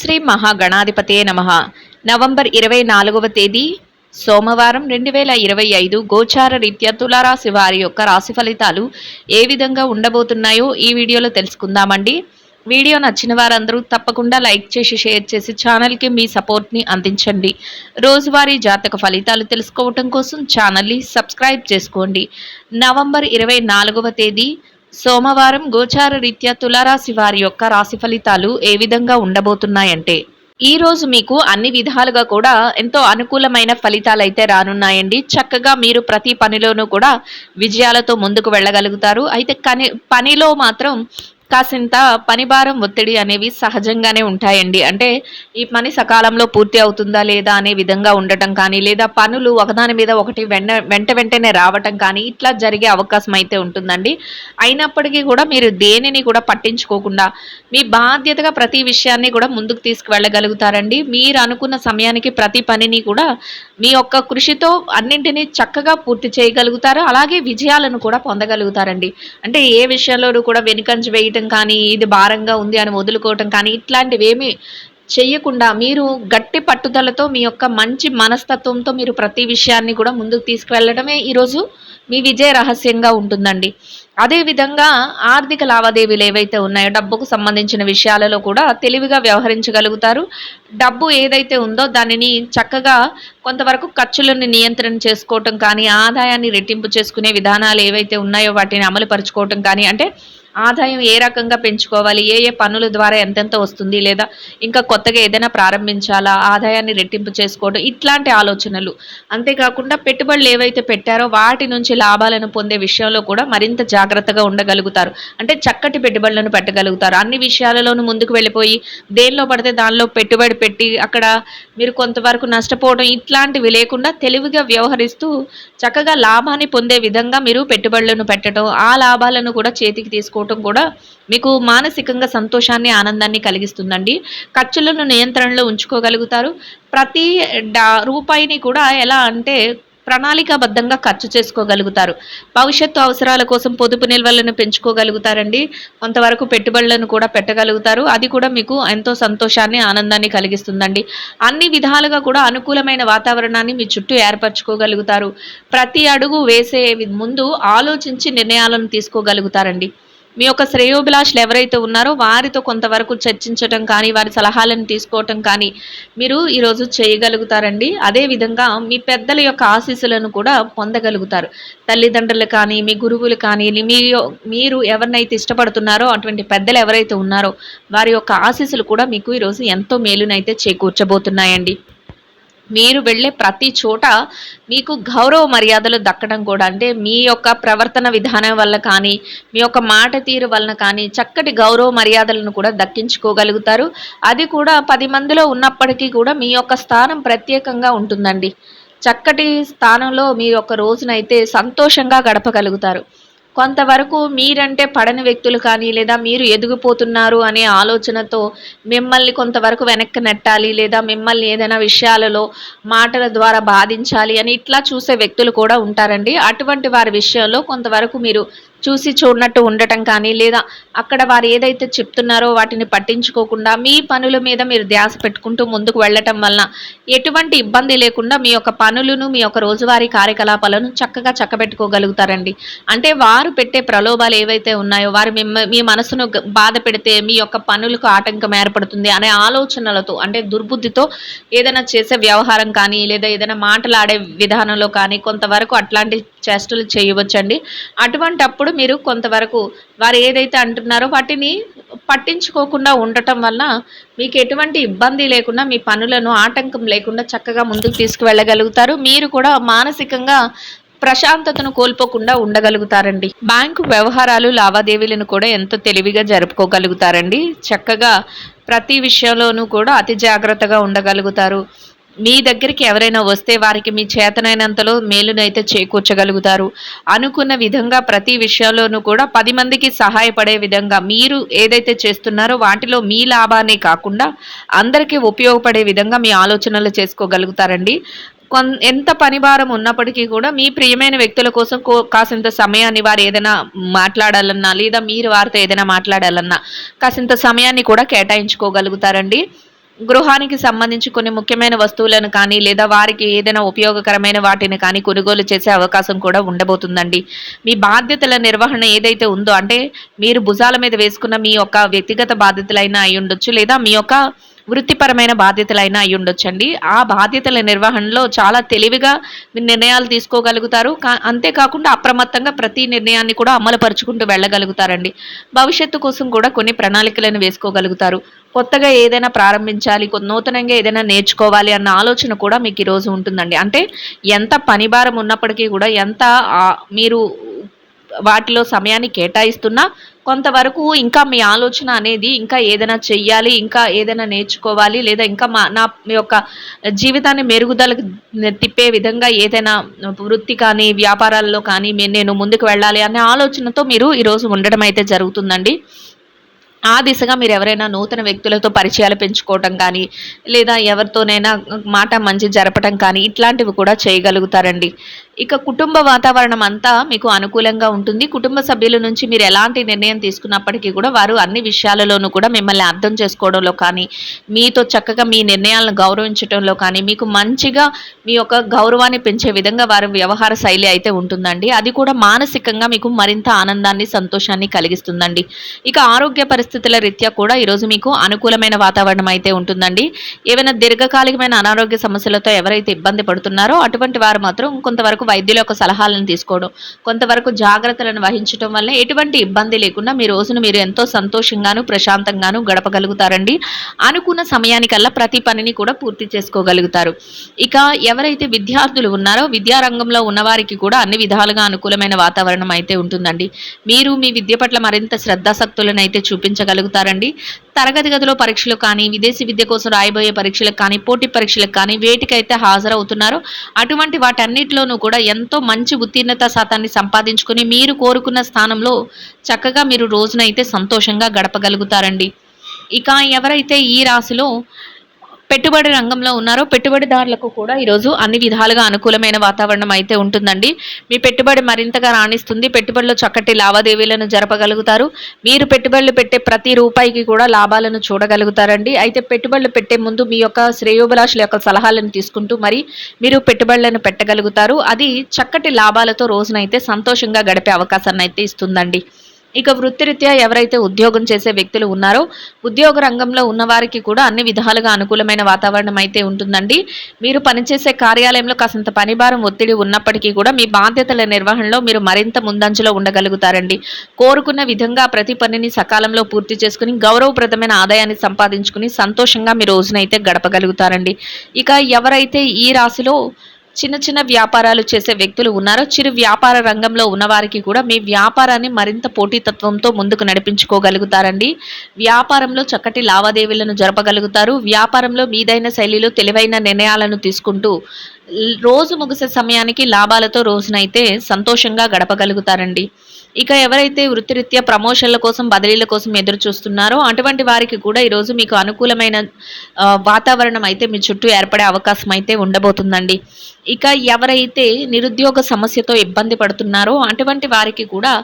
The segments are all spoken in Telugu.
శ్రీ మహాగణాధిపతే నమః. నవంబర్ 24వ తేదీ సోమవారం 2025 గోచార రీత్యా తులారాశి వారి యొక్క రాశి ఫలితాలు ఏ విధంగా ఉండబోతున్నాయో ఈ వీడియోలో తెలుసుకుందామండి. వీడియో నచ్చిన వారందరూ తప్పకుండా లైక్ చేసి షేర్ చేసి ఛానల్కి మీ సపోర్ట్ని అందించండి. రోజువారీ జాతక ఫలితాలు తెలుసుకోవటం కోసం ఛానల్ని సబ్స్క్రైబ్ చేసుకోండి. నవంబర్ 24వ తేదీ సోమవారం గోచార రీత్యా తులారాశి వారి యొక్క రాశి ఫలితాలు ఏ విధంగా ఉండబోతున్నాయంటే, ఈ రోజు మీకు అన్ని విధాలుగా కూడా ఎంతో అనుకూలమైన ఫలితాలు అయితే రానున్నాయండి. చక్కగా మీరు ప్రతి పనిలోనూ కూడా విజయాలతో ముందుకు వెళ్ళగలుగుతారు. అయితే పనిలో మాత్రం కాసింత పనిభారం ఒత్తిడి అనేవి సహజంగానే ఉంటాయండి. అంటే ఈ పని సకాలంలో పూర్తి అవుతుందా లేదా అనే విధంగా ఉండటం కానీ, లేదా పనులు ఒకదాని మీద ఒకటి వెంటనే రావటం కానీ ఇట్లా జరిగే అవకాశం అయితే ఉంటుందండి. అయినప్పటికీ కూడా మీరు దేనిని కూడా పట్టించుకోకుండా మీ బాధ్యతగా ప్రతి విషయాన్ని కూడా ముందుకు తీసుకువెళ్ళగలుగుతారండి. మీరు అనుకున్న సమయానికి ప్రతి పనిని కూడా మీ యొక్క కృషితో అన్నింటినీ చక్కగా పూర్తి చేయగలుగుతారు. అలాగే విజయాలను కూడా పొందగలుగుతారండి. అంటే ఏ విషయంలోనూ కూడా వెనుకంజ వేయటం కానీ, ఇది భారంగా ఉంది అని వదులుకోవటం కానీ ఇట్లాంటివి ఏమీ చెయ్యకుండా మీరు గట్టి పట్టుదలతో మీ యొక్క మంచి మనస్తత్వంతో మీరు ప్రతి విషయాన్ని కూడా ముందుకు తీసుకువెళ్ళడమే ఈరోజు మీ విజయ రహస్యంగా ఉంటుందండి. అదేవిధంగా ఆర్థిక లావాదేవీలు ఏవైతే ఉన్నాయో డబ్బుకు సంబంధించిన విషయాలలో కూడా తెలివిగా వ్యవహరించగలుగుతారు. డబ్బు ఏదైతే ఉందో దానిని చక్కగా కొంతవరకు ఖర్చులను నియంత్రణ చేసుకోవటం కానీ, ఆదాయాన్ని రెట్టింపు చేసుకునే విధానాలు ఏవైతే ఉన్నాయో వాటిని అమలు పరుచుకోవటం కానీ, అంటే ఆదాయం ఏ రకంగా పెంచుకోవాలి, ఏ ఏ పనుల ద్వారా ఎంతెంత వస్తుంది, లేదా ఇంకా కొత్తగా ఏదైనా ప్రారంభించాలా, ఆదాయాన్ని రెట్టింపు చేసుకోవడం ఇట్లాంటి ఆలోచనలు. అంతేకాకుండా పెట్టుబడులు ఏవైతే పెట్టారో వాటి నుంచి లాభాలను పొందే విషయంలో కూడా మరింత జాగ్రత్తగా ఉండగలుగుతారు. అంటే చక్కటి పెట్టుబడులను పెట్టగలుగుతారు. అన్ని విషయాలలోనూ ముందుకు వెళ్ళిపోయి దేనిలో పడితే దానిలో పెట్టుబడి పెట్టి అక్కడ మీరు కొంతవరకు నష్టపోవడం ఇట్లాంటివి లేకుండా తెలివిగా వ్యవహరిస్తూ చక్కగా లాభాన్ని పొందే విధంగా మీరు పెట్టుబడులను పెట్టడం, ఆ లాభాలను కూడా చేతికి తీసుకోవడం కూడా మీకు మానసికంగా సంతోషాన్ని, ఆనందాన్ని కలిగిస్తుందండి. ఖర్చులను నియంత్రణలో ఉంచుకోగలుగుతారు. ప్రతి రూపాయిని కూడా ఎలా అంటే ప్రణాళికాబద్ధంగా ఖర్చు చేసుకోగలుగుతారు. భవిష్యత్తు అవసరాల కోసం పొదుపు నిల్వలను పెంచుకోగలుగుతారండి. కొంతవరకు పెట్టుబడులను కూడా పెట్టగలుగుతారు. అది కూడా మీకు ఎంతో సంతోషాన్ని, ఆనందాన్ని కలిగిస్తుందండి. అన్ని విధాలుగా కూడా అనుకూలమైన వాతావరణాన్ని మీ చుట్టూ ఏర్పరచుకోగలుగుతారు. ప్రతి అడుగు వేసే ముందు ఆలోచించి నిర్ణయాలను తీసుకోగలుగుతారండి. మీ యొక్క శ్రేయోభిలాషులు ఎవరైతే ఉన్నారో వారితో కొంతవరకు చర్చించటం కానీ, వారి సలహాలను తీసుకోవటం కానీ మీరు ఈరోజు చేయగలుగుతారండి. అదేవిధంగా మీ పెద్దల యొక్క ఆశీస్సులను కూడా పొందగలుగుతారు. తల్లిదండ్రులు కానీ, మీ గురువులు కానీ, మీరు ఎవరినైతే ఇష్టపడుతున్నారో అటువంటి పెద్దలు ఎవరైతే ఉన్నారో వారి యొక్క ఆశీస్సులు కూడా మీకు ఈరోజు ఎంతో మేలునైతే చేకూర్చబోతున్నాయండి. మీరు వెళ్ళే ప్రతి చోట మీకు గౌరవ మర్యాదలు దక్కడం కూడా, అంటే మీ యొక్క ప్రవర్తన విధానం వల్ల కానీ, మీ యొక్క మాట తీరు వలన కానీ చక్కటి గౌరవ మర్యాదలను కూడా దక్కించుకోగలుగుతారు. అది కూడా 10 మందిలో ఉన్నప్పటికీ కూడా మీ యొక్క స్థానం ప్రత్యేకంగా ఉంటుందండి. చక్కటి స్థానంలో మీ యొక్క రోజునైతే సంతోషంగా గడపగలుగుతారు. కొంతవరకు మీరంటే పడని వ్యక్తులు కానీ, లేదా మీరు ఎదిగిపోతున్నారు అనే ఆలోచనతో మిమ్మల్ని కొంతవరకు వెనక్కి నెట్టాలి, లేదా మిమ్మల్ని ఏదైనా విషయాలలో మాటల ద్వారా బాధించాలి అని ఇట్లా చూసే వ్యక్తులు కూడా ఉంటారండి. అటువంటి వారి విషయంలో కొంతవరకు మీరు చూసి చూడనట్టు ఉండటం కానీ, లేదా అక్కడ వారు ఏదైతే చెప్తున్నారో వాటిని పట్టించుకోకుండా మీ పనుల మీద మీరు ధ్యాస పెట్టుకుంటూ ముందుకు వెళ్ళటం వలన ఎటువంటి ఇబ్బంది లేకుండా మీ యొక్క పనులను, మీ యొక్క రోజువారీ కార్యకలాపాలను చక్కగా చక్కబెట్టుకోగలుగుతారండి. అంటే వారు పెట్టే ప్రలోభాలు ఏవైతే ఉన్నాయో, వారు మీ మనసును బాధ పెడితే మీ యొక్క పనులకు ఆటంకం ఏర్పడుతుంది అనే ఆలోచనలతో, అంటే దుర్బుద్ధితో ఏదైనా చేసే వ్యవహారం కానీ, లేదా ఏదైనా మాటలాడే విధానంలో కానీ కొంతవరకు అట్లాంటి చేష్టలు చేయవచ్చండి. అటువంటప్పుడు మీరు కొంతవరకు వారు ఏదైతే అంటున్నారో వాటిని పట్టించుకోకుండా ఉండటం వల్ల మీకు ఎటువంటి ఇబ్బంది లేకుండా మీ పనులను ఆటంకం లేకుండా చక్కగా ముందుకు తీసుకువెళ్ళగలుగుతారు. మీరు కూడా మానసికంగా ప్రశాంతతను కోల్పోకుండా ఉండగలుగుతారండి. బ్యాంకు వ్యవహారాలు, లావాదేవీలను కూడా ఎంతో తెలివిగా జరుపుకోగలుగుతారండి. చక్కగా ప్రతి విషయంలోనూ కూడా అతి జాగ్రత్తగా ఉండగలుగుతారు. మీ దగ్గరికి ఎవరైనా వస్తే వారికి మీ చేతనైనంతలో మేలునైతే చేకూర్చగలుగుతారు. అనుకున్న విధంగా ప్రతి విషయంలోనూ కూడా 10 మందికి సహాయపడే విధంగా మీరు ఏదైతే చేస్తున్నారో వాటిలో మీ లాభాన్ని కాకుండా అందరికీ ఉపయోగపడే విధంగా మీ ఆలోచనలు చేసుకోగలుగుతారండి. ఎంత పని భారం ఉన్నప్పటికీ కూడా మీ ప్రియమైన వ్యక్తుల కోసం కాసింత సమయాన్ని వారు ఏదైనా మాట్లాడాలన్నా, లేదా మీరు వారితో ఏదైనా మాట్లాడాలన్నా కాసింత సమయాన్ని కూడా కేటాయించుకోగలుగుతారండి. గృహానికి సంబంధించి కొన్ని ముఖ్యమైన వస్తువులను కానీ, లేదా వారికి ఏదైనా ఉపయోగకరమైన వాటిని కానీ కొనుగోలు చేసే అవకాశం కూడా ఉండబోతుందండి. మీ బాధ్యతల నిర్వహణ ఏదైతే ఉందో అంటే మీరు భుజాల మీద వేసుకున్న మీ యొక్క వ్యక్తిగత బాధ్యతలైనా అయ్యుండొచ్చు, లేదా మీ యొక్క వృత్తిపరమైన బాధ్యతలైనా అయ్యుండొచ్చండి. ఆ బాధ్యతల నిర్వహణలో చాలా తెలివిగా మీరు నిర్ణయాలు తీసుకోగలుగుతారు. అంతేకాకుండా అప్రమత్తంగా ప్రతి నిర్ణయాన్ని కూడా అమలు పరుచుకుంటూ వెళ్ళగలుగుతారండి. భవిష్యత్తు కోసం కూడా కొన్ని ప్రణాళికలను వేసుకోగలుగుతారు. కొత్తగా ఏదైనా ప్రారంభించాలి, నూతనంగా ఏదైనా నేర్చుకోవాలి అన్న ఆలోచన కూడా మీకు ఈరోజు ఉంటుందండి. అంటే ఎంత పని భారం ఉన్నప్పటికీ కూడా ఎంత మీరు వాటిలో సమయాన్ని కేటాయిస్తున్నా కొంతవరకు ఇంకా మీ ఆలోచన అనేది ఇంకా ఏదైనా చెయ్యాలి, ఇంకా ఏదైనా నేర్చుకోవాలి, లేదా ఇంకా నా యొక్క జీవితాన్ని మెరుగుదలకు తిప్పే విధంగా ఏదైనా వృత్తి కానీ, వ్యాపారాల్లో కానీ నేను ముందుకు వెళ్ళాలి అనే ఆలోచనతో మీరు ఈరోజు ఉండడం అయితే జరుగుతుందండి. ఆ దిశగా మీరెవరైనా నూతన వ్యక్తులతో పరిచయాలు పెంచుకోవటం కానీ, లేదా ఎవరితోనైనా మాట మంచి జరపటం కానీ, ఇట్లాంటివి కూడా చేయగలుగుతారండి. ఇక కుటుంబ వాతావరణం అంతా మీకు అనుకూలంగా ఉంటుంది. కుటుంబ సభ్యుల నుంచి మీరు ఎలాంటి నిర్ణయం తీసుకున్నప్పటికీ కూడా వారు అన్ని విషయాలలోనూ కూడా మిమ్మల్ని అర్థం చేసుకోవడంలో కానీ, మీతో చక్కగా మీ నిర్ణయాలను గౌరవించటంలో కానీ, మీకు మంచిగా మీ యొక్క గౌరవాన్ని పెంచే విధంగా వారి వ్యవహార శైలి అయితే ఉంటుందండి. అది కూడా మానసికంగా మీకు మరింత ఆనందాన్ని, సంతోషాన్ని కలిగిస్తుందండి. ఇక ఆరోగ్య పరిస్థితుల రీత్యా కూడా ఈరోజు మీకు అనుకూలమైన వాతావరణం అయితే ఉంటుందండి. ఏవైనా దీర్ఘకాలికమైన అనారోగ్య సమస్యలతో ఎవరైతే ఇబ్బంది పడుతున్నారో అటువంటి వారు మాత్రం కొంతవరకు వైద్యుల యొక్క సలహాలను తీసుకోవడం, కొంతవరకు జాగ్రత్తలను వహించడం వల్ల ఎటువంటి ఇబ్బంది లేకుండా మీ రోజును మీరు ఎంతో సంతోషంగాను, ప్రశాంతంగాను గడపగలుగుతారండి. అనుకున్న సమయానికల్లా ప్రతి పనిని కూడా పూర్తి చేసుకోగలుగుతారు. ఇక ఎవరైతే విద్యార్థులు ఉన్నారో విద్యారంగంలో ఉన్నవారికి కూడా అన్ని విధాలుగా అనుకూలమైన వాతావరణం అయితే ఉంటుందండి. మీరు మీ విద్య పట్ల మరింత శ్రద్ధాశక్తులను అయితే చూపించగలుగుతారండి. తరగతి గదిలో పరీక్షలు కానీ, విదేశీ విద్య కోసం రాయబోయే పరీక్షలకు కానీ, పోటీ పరీక్షలకు కానీ వేటికైతే హాజరవుతున్నారో అటువంటి వాటన్నిటిలోనూ కూడా ఎంతో మంచి ఉత్తీర్ణత శాతాన్ని సంపాదించుకొని మీరు కోరుకున్న స్థానంలో చక్కగా మీరు రోజునైతే సంతోషంగా గడపగలుగుతారండి. ఇక ఎవరైతే ఈ రాశిలో పెట్టుబడి రంగంలో ఉన్నారో పెట్టుబడిదారులకు కూడా ఈరోజు అన్ని విధాలుగా అనుకూలమైన వాతావరణం అయితే ఉంటుందండి. మీ పెట్టుబడి మరింతగా రాణిస్తుంది. పెట్టుబడిలో చక్కటి లావాదేవీలను జరపగలుగుతారు. మీరు పెట్టుబడులు పెట్టే ప్రతి రూపాయికి కూడా లాభాలను చూడగలుగుతారండి. అయితే పెట్టుబడులు పెట్టే ముందు మీ యొక్క శ్రేయోభిలాషుల యొక్క సలహాలను తీసుకుంటూ మరి మీరు పెట్టుబడులను పెట్టగలుగుతారు. అది చక్కటి లాభాలతో రోజునైతే సంతోషంగా గడిపే అవకాశాన్ని అయితే ఇస్తుందండి. ఇక వృత్తిరీత్యా ఎవరైతే ఉద్యోగం చేసే వ్యక్తులు ఉన్నారో ఉద్యోగ రంగంలో ఉన్నవారికి కూడా అన్ని విధాలుగా అనుకూలమైన వాతావరణం అయితే ఉంటుందండి. మీరు పనిచేసే కార్యాలయంలో కాసంత పనిభారం ఒత్తిడి ఉన్నప్పటికీ కూడా మీ బాధ్యతల నిర్వహణలో మీరు మరింత ముందంజలో ఉండగలుగుతారండి. కోరుకున్న విధంగా ప్రతి పనిని సకాలంలో పూర్తి చేసుకుని గౌరవప్రదమైన ఆదాయాన్ని సంపాదించుకుని సంతోషంగా మీ రోజునైతే గడపగలుగుతారండి. ఇక ఎవరైతే ఈ రాశిలో చిన్న చిన్న వ్యాపారాలు చేసే వ్యక్తులు ఉన్నారో చిరు వ్యాపార రంగంలో ఉన్నవారికి కూడా మీ వ్యాపారాన్ని మరింత పోటీతత్వంతో ముందుకు నడిపించుకోగలుగుతారండి. వ్యాపారంలో చక్కటి లావాదేవీలను జరపగలుగుతారు. వ్యాపారంలో మీదైన శైలిలో తెలివైన నిర్ణయాలను తీసుకుంటూ రోజు ముగిసే సమయానికి లాభాలతో రోజునైతే సంతోషంగా గడపగలుగుతారండి. ఇక ఎవరైతే వృత్తిరీత్యా ప్రమోషన్ల కోసం, బదిలీల కోసం ఎదురు చూస్తున్నారో అటువంటి వారికి కూడా ఈరోజు మీకు అనుకూలమైన వాతావరణం అయితే మీ చుట్టూ ఏర్పడే అవకాశం అయితే ఉండబోతుందండి. ఇక ఎవరైతే నిరుద్యోగ సమస్యతో ఇబ్బంది పడుతున్నారో అటువంటి వారికి కూడా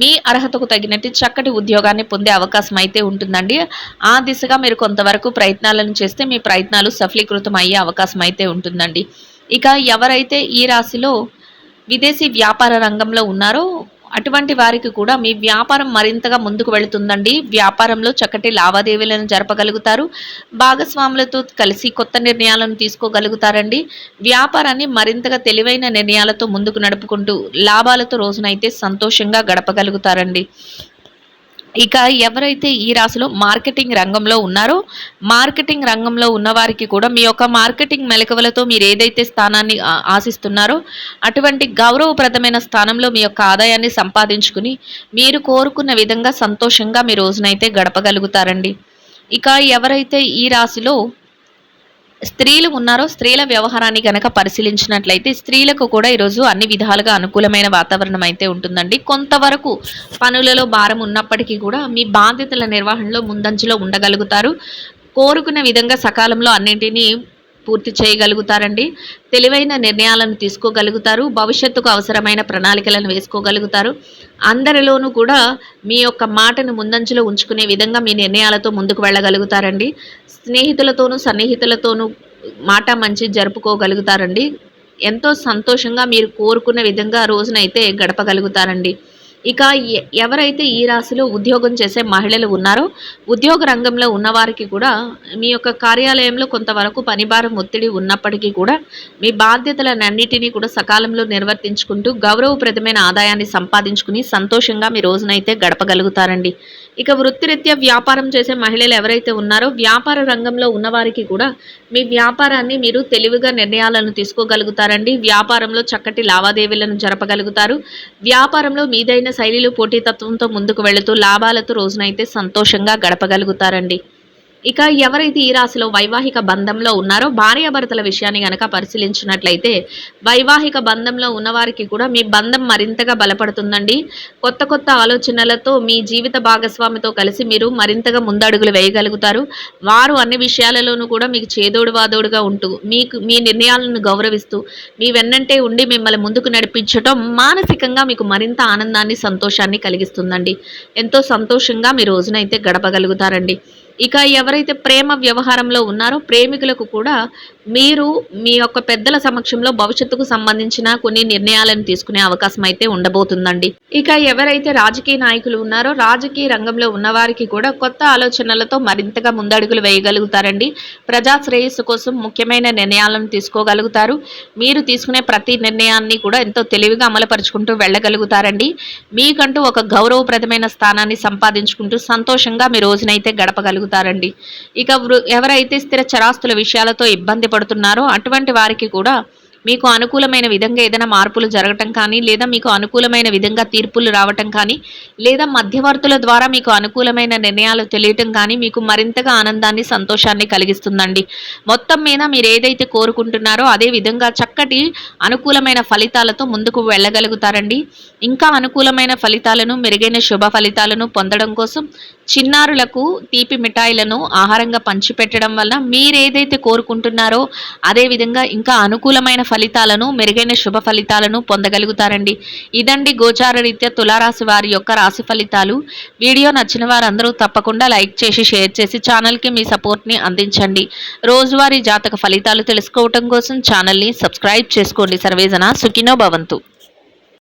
మీ అర్హతకు తగినట్టు చక్కటి ఉద్యోగాన్ని పొందే అవకాశం అయితే ఉంటుందండి. ఆ దిశగా మీరు కొంతవరకు ప్రయత్నాలను చేస్తే మీ ప్రయత్నాలు సఫలీకృతం అయ్యే అవకాశం అయితే ఉంటుందండి. ఇక ఎవరైతే ఈ రాశిలో విదేశీ వ్యాపార రంగంలో ఉన్నారో అటువంటి వారికి కూడా మీ వ్యాపారం మరింతగా ముందుకు వెళుతుందండి. వ్యాపారంలో చక్కటి లావాదేవీలను జరపగలుగుతారు. భాగస్వాములతో కలిసి కొత్త నిర్ణయాలను తీసుకోగలుగుతారండి. వ్యాపారాన్ని మరింతగా తెలివైన నిర్ణయాలతో ముందుకు నడుపుకుంటూ లాభాలతో రోజునైతే సంతోషంగా గడపగలుగుతారండి. ఇక ఎవరైతే ఈ రాశిలో మార్కెటింగ్ రంగంలో ఉన్నారో మార్కెటింగ్ రంగంలో ఉన్నవారికి కూడా మీ యొక్క మార్కెటింగ్ మెలకువలతో మీరు ఏదైతే స్థానాన్ని ఆశిస్తున్నారో అటువంటి గౌరవప్రదమైన స్థానంలో మీ యొక్క ఆదాయాన్ని సంపాదించుకుని మీరు కోరుకున్న విధంగా సంతోషంగా మీ రోజునైతే గడపగలుగుతారండి. ఇక ఎవరైతే ఈ రాశిలో స్త్రీలు ఉన్నారో స్త్రీల వ్యవహారాన్ని గనక పరిశీలించినట్లయితే స్త్రీలకు కూడా ఈరోజు అన్ని విధాలుగా అనుకూలమైన వాతావరణం అయితే ఉంటుందండి. కొంతవరకు పనులలో భారం ఉన్నప్పటికీ కూడా మీ బాధ్యతల నిర్వహణలో ముందంజలో ఉండగలుగుతారు. కోరుకున్న విధంగా సకాలంలో అన్నింటినీ పూర్తి చేయగలుగుతారండి. తెలివైన నిర్ణయాలను తీసుకోగలుగుతారు. భవిష్యత్తుకు అవసరమైన ప్రణాళికలను వేసుకోగలుగుతారు. అందరిలోనూ కూడా మీ యొక్క మాటను ముందంజలో ఉంచుకునే విధంగా మీ నిర్ణయాలతో ముందుకు వెళ్ళగలుగుతారండి. స్నేహితులతోనూ సన్నిహితులతోనూ మాట మంచి జరుపుకోగలుగుతారండి. ఎంతో సంతోషంగా మీరు కోరుకున్న విధంగా రోజునైతే గడపగలుగుతారండి. ఇక ఎవరైతే ఈ రాశిలో ఉద్యోగం చేసే మహిళలు ఉన్నారో, ఉద్యోగ రంగంలో ఉన్నవారికి కూడా మీ యొక్క కార్యాలయంలో కొంతవరకు పనిభారం ఒత్తిడి ఉన్నప్పటికీ కూడా మీ బాధ్యతలన్నిటినీ కూడా సకాలంలో నిర్వర్తించుకుంటూ గౌరవప్రదమైన ఆదాయాన్ని సంపాదించుకుని సంతోషంగా మీ రోజునైతే గడపగలుగుతారండి. ఇక వృత్తిరీత్యా వ్యాపారం చేసే మహిళలు ఎవరైతే ఉన్నారో వ్యాపార రంగంలో ఉన్నవారికి కూడా మీ వ్యాపారాన్ని మీరు తెలివిగా నిర్ణయాలను తీసుకోగలుగుతారండి. వ్యాపారంలో చక్కటి లావాదేవీలను జరపగలుగుతారు. వ్యాపారంలో మీదైన శైలిలో పోటీతత్వంతో ముందుకు వెళుతూ లాభాలతో రోజునైతే సంతోషంగా గడపగలుగుతారండి. ఇక ఎవరైతే ఈ రాశిలో వైవాహిక బంధంలో ఉన్నారో భార్యాభర్తల విషయాన్ని గనక పరిశీలించినట్లయితే వైవాహిక బంధంలో ఉన్నవారికి కూడా మీ బంధం మరింతగా బలపడుతుందండి. కొత్త కొత్త ఆలోచనలతో మీ జీవిత భాగస్వామితో కలిసి మీరు మరింతగా ముందడుగులు వేయగలుగుతారు. వారు అన్ని విషయాలలోనూ కూడా మీకు చేదోడు వాదోడుగా ఉంటూ మీ నిర్ణయాలను గౌరవిస్తూ మీ వెన్నంటే ఉండి మిమ్మల్ని ముందుకు నడిపించడం మానసికంగా మీకు మరింత ఆనందాన్ని సంతోషాన్ని కలిగిస్తుందండి. ఎంతో సంతోషంగా మీ రోజునైతే గడపగలుగుతారండి. ఇక ఎవరైతే ప్రేమ వ్యవహారంలో ఉన్నారో ప్రేమికులకు కూడా మీరు మీ యొక్క పెద్దల సమక్షంలో భవిష్యత్తుకు సంబంధించిన కొన్ని నిర్ణయాలను తీసుకునే అవకాశం అయితే ఉండబోతుందండి. ఇక ఎవరైతే రాజకీయ నాయకులు ఉన్నారో రాజకీయ రంగంలో ఉన్నవారికి కూడా కొత్త ఆలోచనలతో మరింతగా ముందడుగులు వేయగలుగుతారండి. ప్రజా శ్రేయస్సు కోసం ముఖ్యమైన నిర్ణయాలను తీసుకోగలుగుతారు. మీరు తీసుకునే ప్రతి నిర్ణయాన్ని కూడా ఎంతో తెలివిగా అమలుపరుచుకుంటూ వెళ్ళగలుగుతారండి. మీకంటూ ఒక గౌరవప్రదమైన స్థానాన్ని సంపాదించుకుంటూ సంతోషంగా మీ రోజునైతే గడపగలుగుతారు. ఇక ఎవరైతే స్థిర చరాస్తుల విషయాలతో ఇబ్బంది పడుతున్నారో అటువంటి వారికి కూడా మీకు అనుకూలమైన విధంగా ఏదైనా మార్పులు జరగటం కానీ లేదా మీకు అనుకూలమైన విధంగా తీర్పులు రావటం కానీ లేదా మధ్యవర్తుల ద్వారా మీకు అనుకూలమైన నిర్ణయాలు తెలియటం కానీ మీకు మరింతగా ఆనందాన్ని సంతోషాన్ని కలిగిస్తుందండి. మొత్తం మీద మీరు ఏదైతే కోరుకుంటున్నారో అదే విధంగా చక్కటి అనుకూలమైన ఫలితాలతో ముందుకు వెళ్ళగలుగుతారండి. ఇంకా అనుకూలమైన ఫలితాలను మెరుగైన శుభ ఫలితాలను పొందడం కోసం చిన్నారులకు తీపి మిఠాయిలను ఆహారంగా పంచిపెట్టడం వల్ల మీరేదైతే కోరుకుంటున్నారో అదే విధంగా ఇంకా అనుకూలమైన ఫలితాలను మెరుగైన శుభ ఫలితాలను పొందగలుగుతారండి. ఇదండి గోచార రీత్యా తులారాశి వారి యొక్క రాశి ఫలితాలు. వీడియో నచ్చిన వారందరూ తప్పకుండా లైక్ చేసి షేర్ చేసి ఛానల్కి మీ సపోర్ట్ని అందించండి. రోజువారీ జాతక ఫలితాలు తెలుసుకోవటం కోసం ఛానల్ని సబ్స్క్రైబ్ చేసుకోండి. సర్వేజన సుఖినో భవంతు.